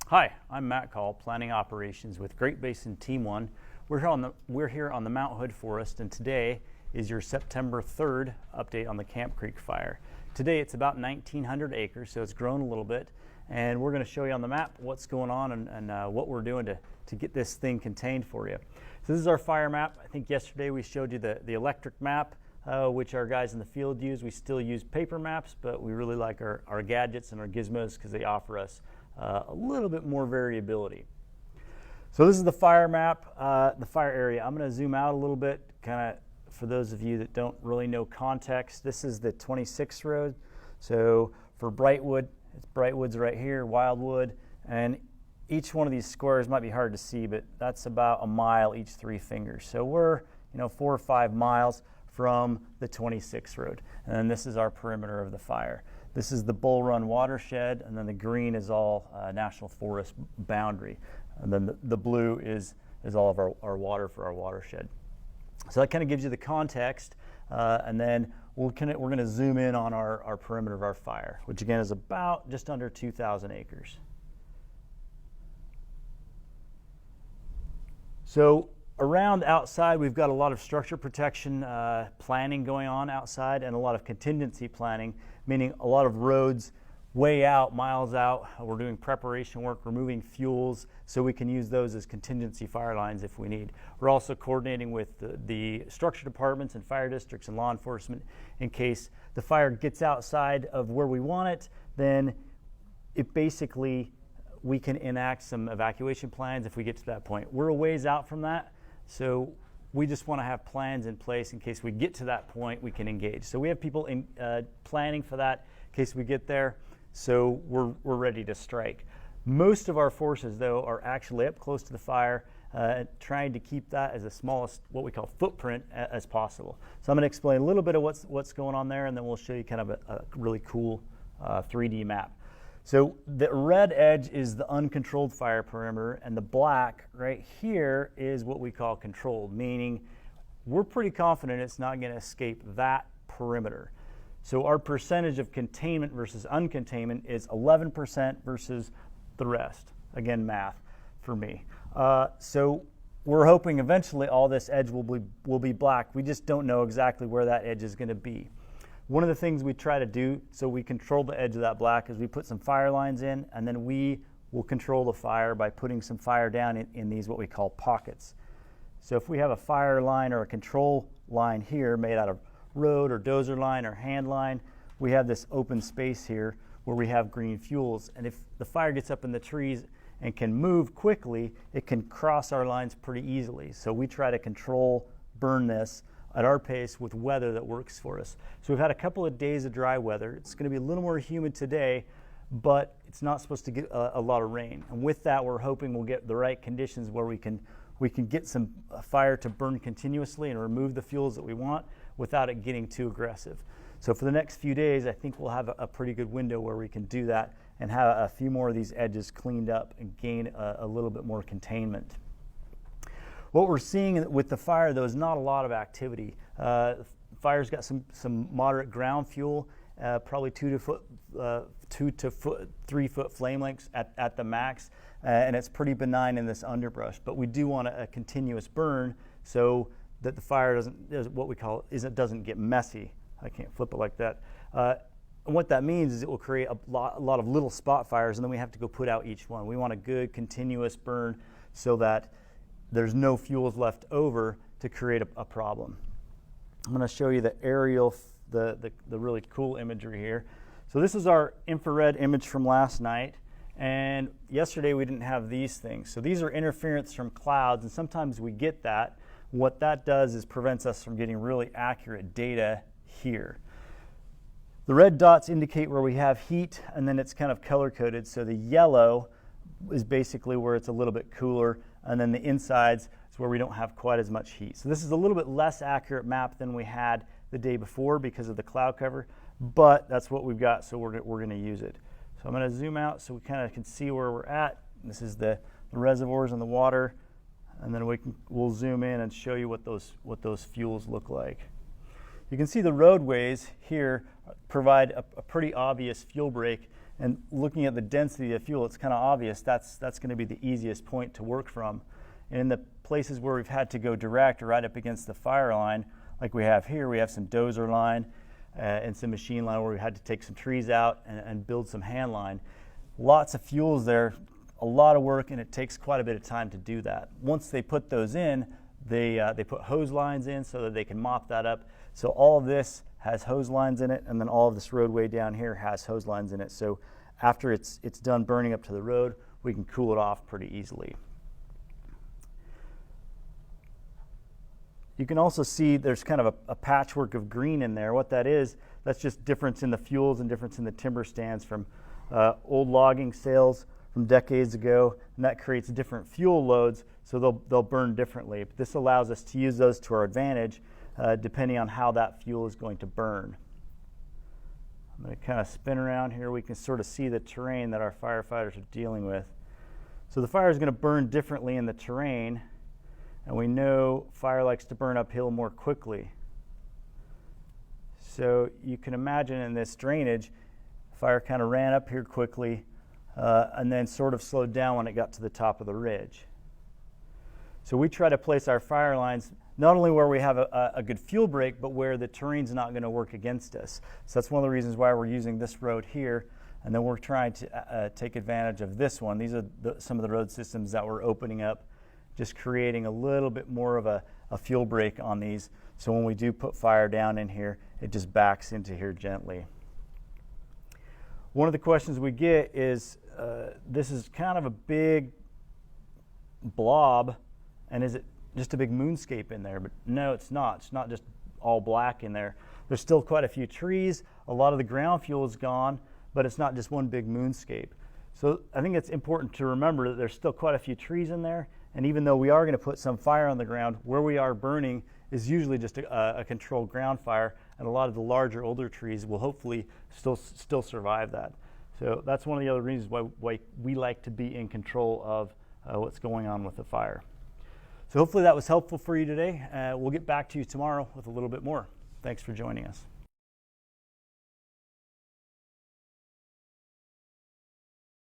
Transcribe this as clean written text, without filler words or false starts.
Hi, I'm Matt Call, Planning Operations with Great Basin Team 1. We're here on the Mount Hood Forest, and today is your September 3rd update on the Camp Creek fire. Today it's about 1,900 acres, so it's grown a little bit, and we're going to show you on the map what's going on and what we're doing to get this thing contained for you. So this is our fire map. I think yesterday we showed you the electric map, which our guys in the field use. We still use paper maps, but we really like our gadgets and our gizmos because they offer us a little bit more variability. So this is the fire map, the fire area. I'm going to zoom out a little bit, kind of for those of you that don't really know context. This is the 26th road. So for Brightwood, it's Brightwood's right here, Wildwood, and each one of these squares might be hard to see, but that's about a mile each 3 fingers. So we're 4 or 5 miles from the 26th road, and then this is our perimeter of the fire. This is the Bull Run Watershed, and then the green is all National Forest boundary. And then the blue is all of our water for our watershed. So that kind of gives you the context, and then we're going to zoom in on our perimeter of our fire, which again is about just under 2,000 acres. So around outside, we've got a lot of structure protection planning going on outside and a lot of contingency planning, meaning a lot of roads way out, miles out. We're doing preparation work, removing fuels, so we can use those as contingency fire lines if we need. We're also coordinating with the structure departments and fire districts and law enforcement in case the fire gets outside of where we want it, then it basically, we can enact some evacuation plans if we get to that point. We're a ways out from that, so we just want to have plans in place in case we get to that point, we can engage. So we have people planning for that in case we get there, so we're ready to strike. Most of our forces, though, are actually up close to the fire, trying to keep that as the smallest, what we call footprint, as possible. So I'm going to explain a little bit of what's going on there, and then we'll show you kind of a really cool 3D map. So the red edge is the uncontrolled fire perimeter, and the black right here is what we call controlled, meaning we're pretty confident it's not going to escape that perimeter. So our percentage of containment versus uncontainment is 11% versus the rest. Again, math for me. So we're hoping eventually all this edge will be black. We just don't know exactly where that edge is going to be. One of the things we try to do so we control the edge of that black is we put some fire lines in, and then we will control the fire by putting some fire down in these what we call pockets. So if we have a fire line or a control line here made out of road or dozer line or hand line, we have this open space here where we have green fuels, and if the fire gets up in the trees and can move quickly, it can cross our lines pretty easily. So we try to burn this at our pace with weather that works for us. So we've had a couple of days of dry weather. It's going to be a little more humid today, but it's not supposed to get a lot of rain. And with that, we're hoping we'll get the right conditions where we can get some fire to burn continuously and remove the fuels that we want without it getting too aggressive. So for the next few days, I think we'll have a pretty good window where we can do that and have a few more of these edges cleaned up and gain a little bit more containment. What we're seeing with the fire, though, is not a lot of activity. Fire's got some moderate ground fuel, probably 2 to 3 foot flame lengths at the max, and it's pretty benign in this underbrush. But we do want a continuous burn so that the fire doesn't get messy. I can't flip it like that. And what that means is it will create a lot of little spot fires, and then we have to go put out each one. We want a good continuous burn so that there's no fuels left over to create a problem. I'm going to show you the aerial, the really cool imagery here. So this is our infrared image from last night, and yesterday we didn't have these things. So these are interference from clouds, and sometimes we get that. What that does is prevents us from getting really accurate data here. The red dots indicate where we have heat, and then it's kind of color-coded. So the yellow is basically where it's a little bit cooler, and then the insides is where we don't have quite as much heat. So this is a little bit less accurate map than we had the day before because of the cloud cover, but that's what we've got, so we're going to use it. So I'm going to zoom out so we kind of can see where we're at. This is the reservoirs and the water, and then we'll zoom in and show you what those fuels look like. You can see the roadways here provide a pretty obvious fuel break, and looking at the density of fuel, it's kind of obvious that's going to be the easiest point to work from. And in the places where we've had to go direct or right up against the fire line, like we have here, we have some dozer line and some machine line where we had to take some trees out and build some hand line. Lots of fuels there, a lot of work, and it takes quite a bit of time to do that. Once they put those in, they put hose lines in so that they can mop that up. So all of this has hose lines in it, and then all of this roadway down here has hose lines in it. So after it's done burning up to the road, we can cool it off pretty easily. You can also see there's kind of a patchwork of green in there. What that is, that's just difference in the fuels and difference in the timber stands from old logging sales from decades ago, and that creates different fuel loads, so they'll burn differently. But this allows us to use those to our advantage depending on how that fuel is going to burn. I'm going to kind of spin around here. We can sort of see the terrain that our firefighters are dealing with. So the fire is going to burn differently in the terrain, and we know fire likes to burn uphill more quickly. So you can imagine in this drainage, fire kind of ran up here quickly and then sort of slowed down when it got to the top of the ridge. So we try to place our fire lines not only where we have a good fuel break, but where the terrain's not going to work against us. So that's one of the reasons why we're using this road here, and then we're trying to take advantage of this one. These are some of the road systems that we're opening up, just creating a little bit more of a fuel break on these. So when we do put fire down in here, it just backs into here gently. One of the questions we get is, this is kind of a big blob, and is it just a big moonscape in there? But no, it's not. It's not just all black in there. There's still quite a few trees. A lot of the ground fuel is gone, but it's not just one big moonscape. So I think it's important to remember that there's still quite a few trees in there, and even though we are going to put some fire on the ground, where we are burning is usually just a controlled ground fire, and a lot of the larger, older trees will hopefully still survive that. So that's one of the other reasons why we like to be in control of what's going on with the fire. So hopefully that was helpful for you today. We'll get back to you tomorrow with a little bit more. Thanks for joining us.